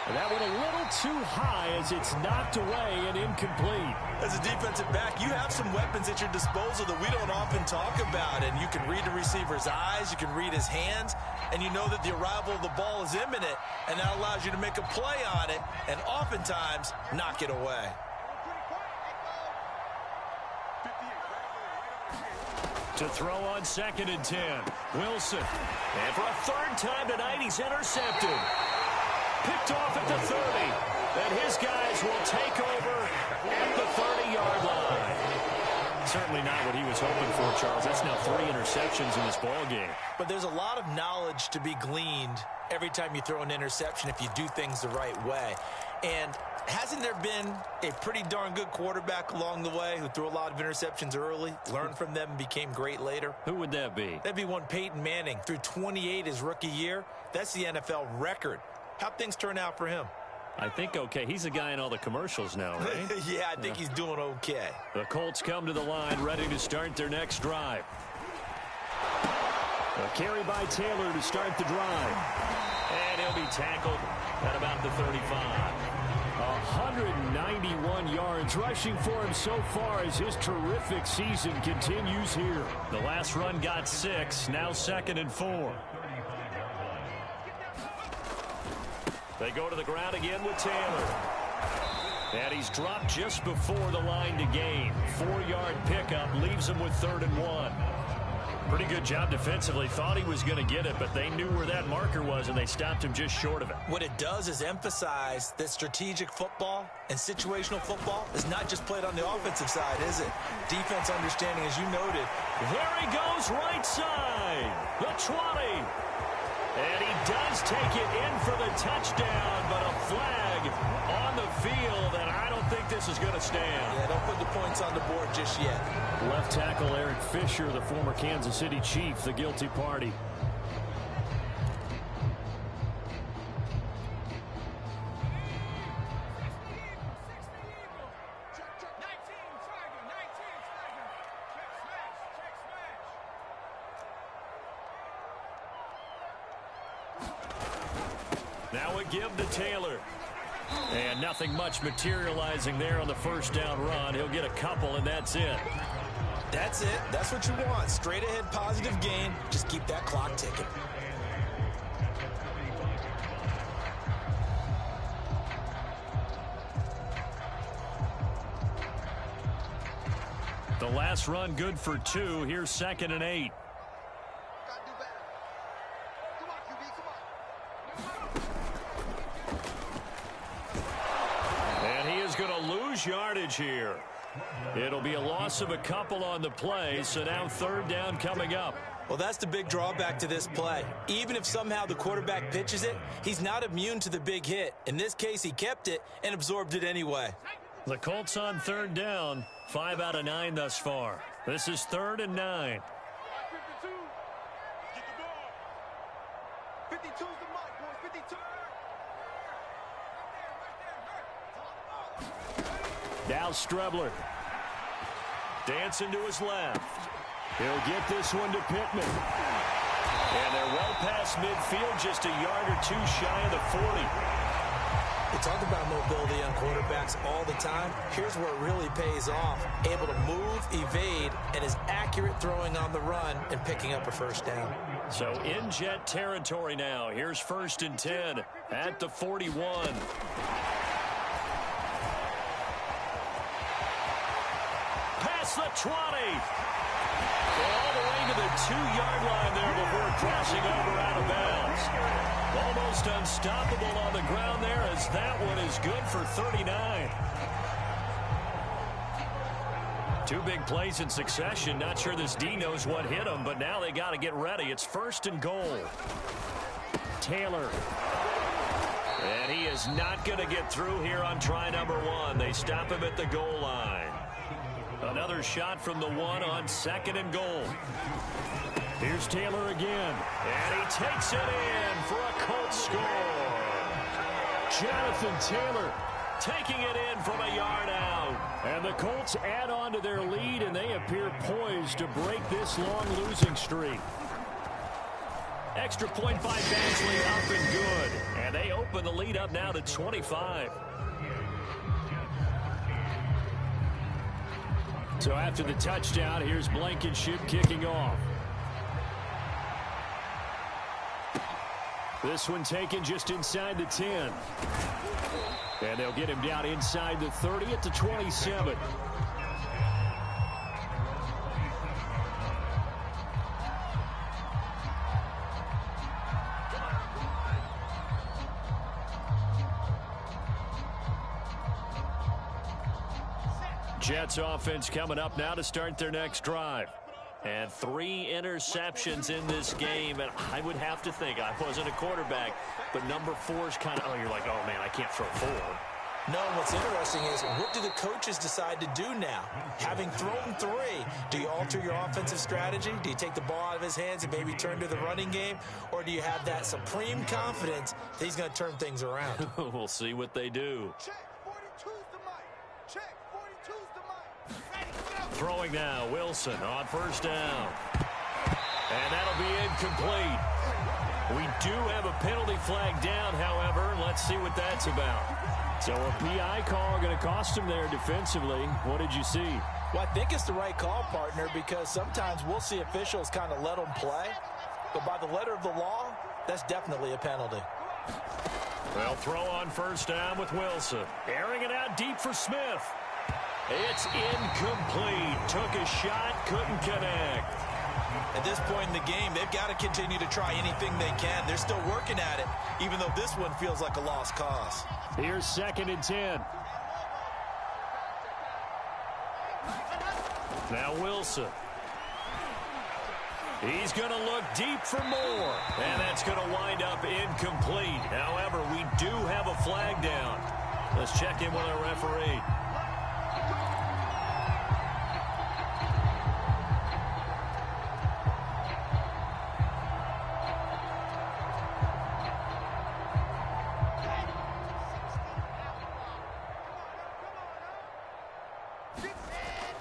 And that one a little too high as it's knocked away and incomplete. As a defensive back, you have some weapons at your disposal that we don't often talk about. And you can read the receiver's eyes, you can read his hands, and you know that the arrival of the ball is imminent, and that allows you to make a play on it and oftentimes knock it away. To throw on 2nd and 10. Wilson. And for a 3rd time tonight, he's intercepted. Picked off at the 30. And his guys will take over at the 30-yard line. Certainly not what he was hoping for, Charles. That's now 3 interceptions in this ball game. But there's a lot of knowledge to be gleaned every time you throw an interception if you do things the right way. And hasn't there been a pretty darn good quarterback along the way who threw a lot of interceptions early, learned from them, and became great later? Who would that be? That'd be one Peyton Manning. Threw 28 his rookie year. That's the NFL record. How'd things turn out for him? I think okay. He's a guy in all the commercials now, right? Yeah, I think he's doing okay. The Colts come to the line, ready to start their next drive. A carry by Taylor to start the drive. And he'll be tackled at about the 35. 191 yards rushing for him so far as his terrific season continues here. The last run got 6, now 2nd and 4. They go to the ground again with Taylor. And he's dropped just before the line to gain. 4-yard pickup leaves him with 3rd and 1. Pretty good job defensively. Thought he was going to get it, but they knew where that marker was, and they stopped him just short of it. What it does is emphasize that strategic football and situational football is not just played on the offensive side, is it? Defense understanding, as you noted. There he goes, right side. The 20. And he does take it in for the touchdown, but a flag on the field, and I don't think this is going to stand. Yeah, don't put the points on the board just yet. Left tackle Eric Fisher, the former Kansas City Chief, the guilty party. Now a give to Taylor. And nothing much materializing there on the first down run. He'll get a couple, and that's it. That's it. That's what you want. Straight ahead positive gain. Just keep that clock ticking. The last run good for 2. Here's 2nd and 8. And he is going to lose yardage here. It'll be a loss of a couple on the play, so now 3rd down coming up. Well, that's the big drawback to this play. Even if somehow the quarterback pitches it, he's not immune to the big hit. In this case, he kept it and absorbed it anyway. The Colts on 3rd down, 5 out of 9 thus far. This is 3rd and 9. 52's the mark, boys. 52. Now Strebler. Dancing to his left. He'll get this one to Pittman. And they're well past midfield, just a yard or 2 shy of the 40. We talk about mobility on quarterbacks all the time. Here's where it really pays off. Able to move, evade, and is accurate throwing on the run and picking up a first down. So in Jet territory now. Here's 1st and 10 at the 41. Past the 20. All the way to the 2-yard line there before crossing over out of bounds. Almost unstoppable on the ground there, as that one is good for 39. 2 big plays in succession. Not sure this D knows what hit him, but now they got to get ready. It's 1st and goal. Taylor. And he is not going to get through here on try number 1. They stop him at the goal line. Another shot from the 1 on 2nd and goal. Here's Taylor again. And he takes it in for a Colts score. Jonathan Taylor taking it in from a yard out. And the Colts add on to their lead, and they appear poised to break this long losing streak. Extra point by Badgley up and good. And they open the lead up now to 25. So after the touchdown, here's Blankenship kicking off. This one taken just inside the 10. And they'll get him down inside the 30 at the 27. Jets offense coming up now to start their next drive. And 3 interceptions in this game, and I would have to think, I wasn't a quarterback, but number 4 is kind of, oh, you're like, oh, man, I can't throw 4. No, what's interesting is, what do the coaches decide to do now? Having thrown 3, do you alter your offensive strategy? Do you take the ball out of his hands and maybe turn to the running game? Or do you have that supreme confidence that he's going to turn things around? We'll see what they do. Check. 42's the mic. Check. 42's the mic. Throwing now, Wilson on 1st down. And that'll be incomplete. We do have a penalty flag down, however. Let's see what that's about. So a PI call going to cost him there defensively. What did you see? Well, I think it's the right call, partner, because sometimes we'll see officials kind of let them play. But by the letter of the law, that's definitely a penalty. Well, throw on 1st down with Wilson. Airing it out deep for Smith. It's incomplete. Took a shot, couldn't connect. At this point in the game, they've got to continue to try anything they can. They're still working at it, even though this one feels like a lost cause. Here's 2nd and 10. Now Wilson. He's going to look deep for more. And that's going to wind up incomplete. However, we do have a flag down. Let's check in with our referee.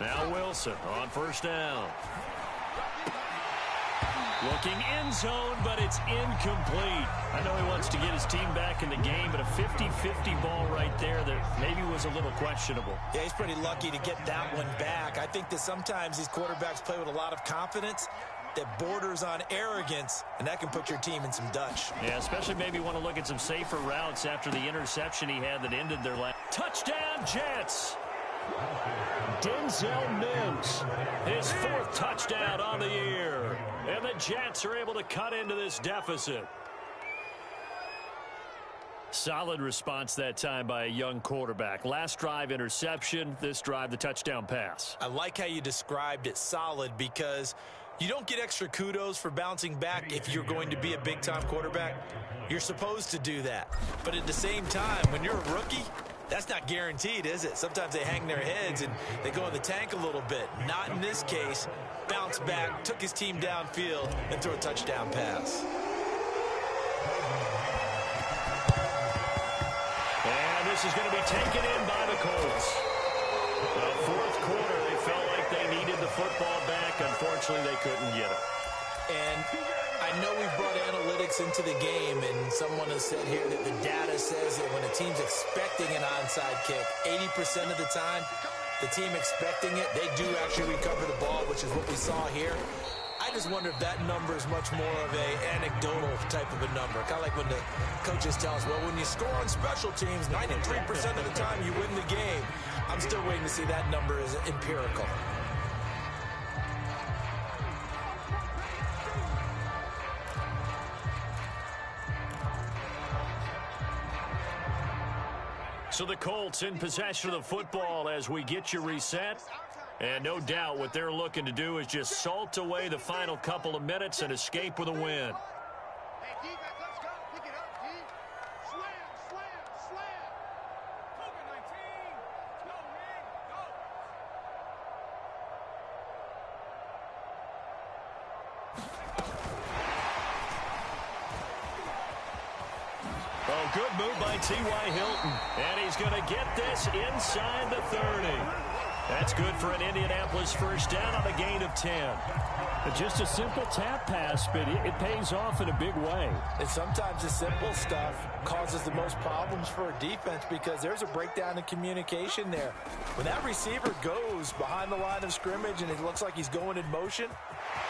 Now Wilson on 1st down. Looking end zone, but it's incomplete. I know he wants to get his team back in the game, but a 50-50 ball right there that maybe was a little questionable. Yeah, he's pretty lucky to get that one back. I think that sometimes these quarterbacks play with a lot of confidence that borders on arrogance, and that can put your team in some Dutch. Yeah, especially maybe want to look at some safer routes after the interception he had that ended their last. Touchdown, Jets! Denzel Mims, his 4th touchdown on the year. And the Jets are able to cut into this deficit. Solid response that time by a young quarterback. Last drive, interception. This drive, the touchdown pass. I like how you described it, solid, because you don't get extra kudos for bouncing back if you're going to be a big-time quarterback. You're supposed to do that. But at the same time, when you're a rookie, that's not guaranteed, is it? Sometimes they hang their heads and they go in the tank a little bit. Not in this case. Bounce back, took his team downfield, and threw a touchdown pass. And this is going to be taken in by the Colts. The 4th quarter, they felt like they needed the football back. Unfortunately, they couldn't get it. And I know we've brought analytics into the game, and someone has said here that the data says that when a team's expecting an onside kick, 80% of the time, the team expecting it, they do actually recover the ball, which is what we saw here. I just wonder if that number is much more of a anecdotal type of a number. Kind of like when the coaches tell us, well, when you score on special teams, 93% of the time you win the game. I'm still waiting to see that number is empirical. So the Colts in possession of the football as we get you reset. And no doubt what they're looking to do is just salt away the final couple of minutes and escape with a win. Hey, defense, let's go. Pick it up, D. Slam, slam, slam. Cougar 19. Go, man, go. Oh, good move by T.Y. Hilton. And he's going to get this inside the 30. That's good for an Indianapolis first down on a gain of 10. Just a simple tap pass, but it pays off in a big way. And sometimes the simple stuff causes the most problems for a defense because there's a breakdown in communication there. When that receiver goes behind the line of scrimmage and it looks like he's going in motion,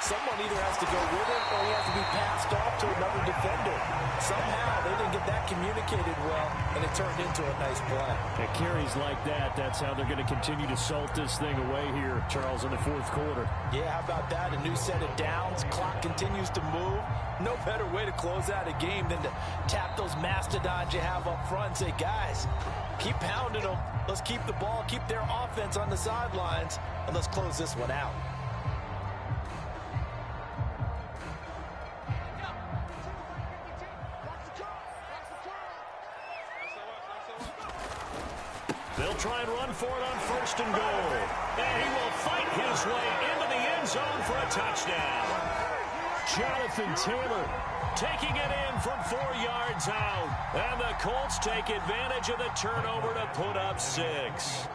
someone either has to go with him or he has to be passed off to another defender. Somehow they didn't get that communicated well, and it turned into a nice play. At carries like that, that's how they're going to continue to salt this thing away here, Charles, in the 4th quarter. Yeah, how about that? A new set of downs. Clock continues to move. No better way to close out a game than to tap those mastodons you have up front and say, guys, keep pounding them. Let's keep the ball, keep their offense on the sidelines, and let's close this one out. They'll try and run for it on 1st and goal. And he will fight his way into the end zone for a touchdown. Jonathan Taylor taking it in from 4 yards out. And the Colts take advantage of the turnover to put up 6.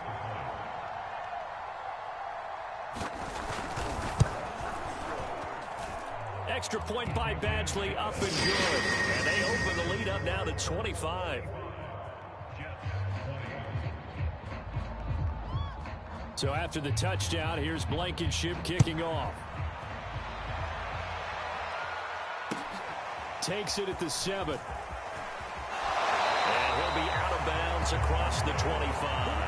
Extra point by Badgley, up and good. And they open the lead up now to 25. So after the touchdown, here's Blankenship kicking off. Takes it at the 7. And he'll be out of bounds across the 25.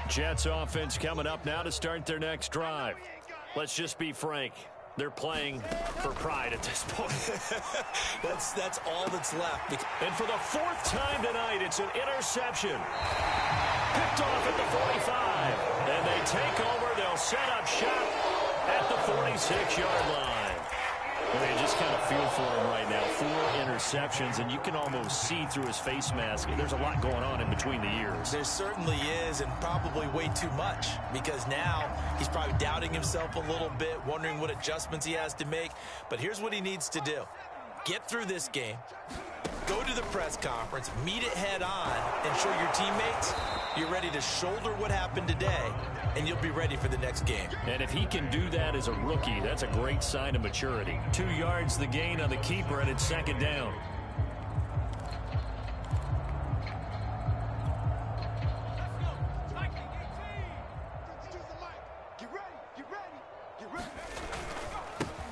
Jets offense coming up now to start their next drive. Let's just be frank. They're playing for pride at this point. That's all that's left. And for the 4th time tonight, it's an interception. Picked off at the 45. And they take over. They'll set up shop at the 46-yard line. I mean, just kind of feel for him right now. 4 interceptions, and you can almost see through his face mask. There's a lot going on in between the ears. There certainly is, and probably way too much, because now he's probably doubting himself a little bit, wondering what adjustments he has to make. But here's what he needs to do. Get through this game. Go to the press conference, meet it head on, and show your teammates you're ready to shoulder what happened today, and you'll be ready for the next game. And if he can do that as a rookie, that's a great sign of maturity. 2 yards the gain on the keeper, and it's second down.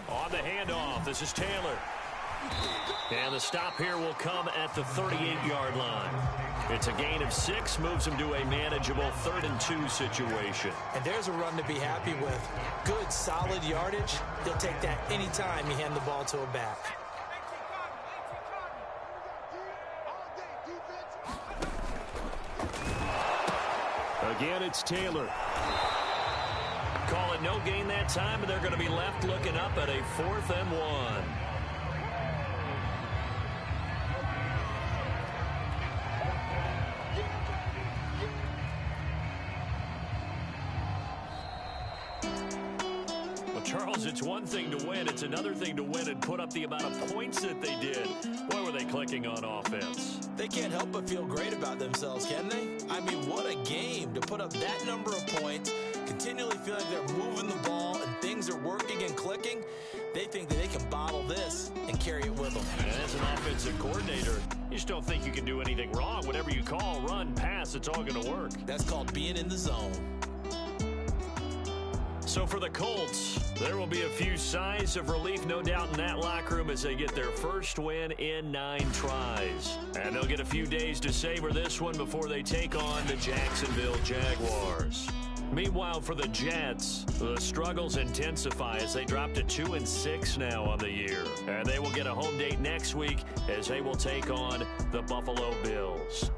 On the handoff, this is Taylor. And the stop here will come at the 38-yard line. It's a gain of 6, moves him to a manageable 3rd and 2 situation. And there's a run to be happy with. Good, solid yardage. He'll take that anytime you hand the ball to a back. Again, it's Taylor. Call it no gain that time, and they're going to be left looking up at a 4th and 1. Charles, it's one thing to win. It's another thing to win and put up the amount of points that they did. Boy, were they clicking on offense. They can't help but feel great about themselves, can they? I mean, what a game to put up that number of points, continually feel like they're moving the ball and things are working and clicking. They think that they can bottle this and carry it with them. And as an offensive coordinator, you just don't think you can do anything wrong. Whatever you call, run, pass, it's all going to work. That's called being in the zone. So for the Colts, there will be a few sighs of relief, no doubt, in that locker room as they get their first win in 9 tries. And they'll get a few days to savor this one before they take on the Jacksonville Jaguars. Meanwhile, for the Jets, the struggles intensify as they drop to 2-6 now on the year. And they will get a home date next week as they will take on the Buffalo Bills.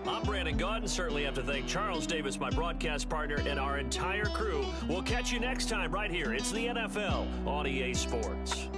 I'm Brandon Gaudin. Certainly have to thank Charles Davis, my broadcast partner, and our entire crew. We'll catch you next time right here. It's the NFL on EA Sports.